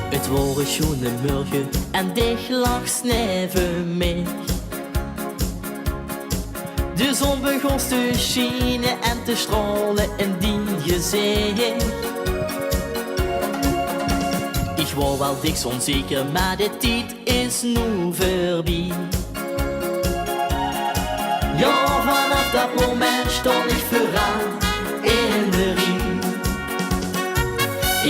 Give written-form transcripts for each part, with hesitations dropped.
Het wordt schone morgen en dicht lag sneven mij. De zon begon te schijnen en te stralen in die gezicht. Ik word wel dik onzeker, maar de tijd is nu voorbij. Ja, vanaf dat moment stond ik vooraan in de rij.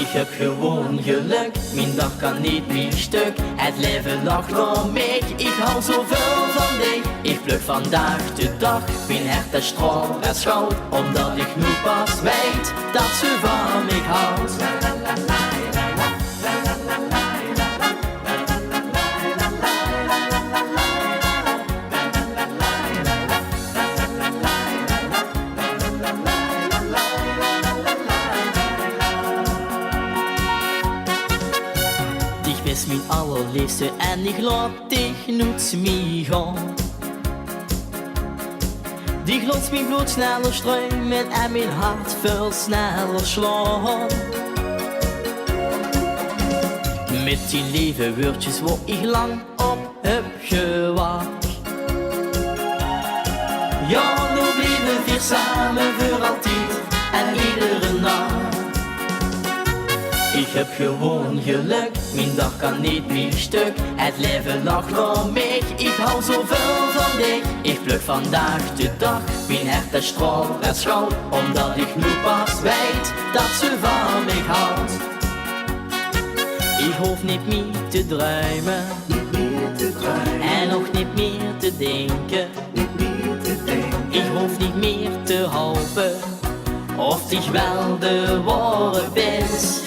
Ik heb gewoon geluk, mijn dag kan niet meer stuk. Het leven lacht om mij, ik hou zoveel van dich. Ik pluk vandaag de dag, mijn hart is straal en schout. Omdat ik nu pas weet, dat ze van mij houdt. Ik mis mijn allerliefste en ik laat dich nooit meer gaan. Die laat mijn bloed sneller stromen en mijn hart veel sneller slaan. Met die lieve woordjes waar ik lang op heb gewacht. Ja, nu blijven we samen voor altijd en iedere nacht. Ik heb gewoon geluk, mijn dag kan niet meer stuk. Het leven lacht om mij, ik hou zoveel van dich. Ik pluk vandaag de dag, mijn hart is straal en schout. Omdat ik nu pas weet, dat ze van mij houdt. Ik hoef niet meer te druimen, en nog niet meer te denken. Ik hoef niet meer te hopen, of dich wel de ware bent.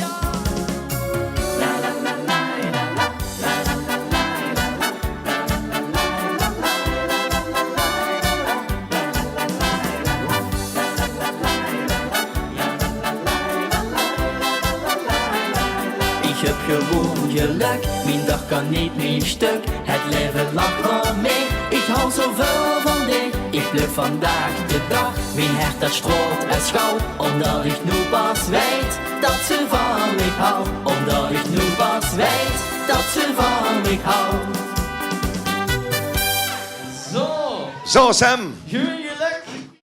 Ik heb gewoon geluk, mijn dag kan niet meer stuk. Het leven lacht om mij, ik hou zoveel van dich. Ik pluk vandaag de dag, mijn hart dat straalt en schouwt. Omdat ik nu pas weet, dat ze van mij houdt. Omdat ik nu pas weet, dat ze van mij houdt. Zo Sam! Goeie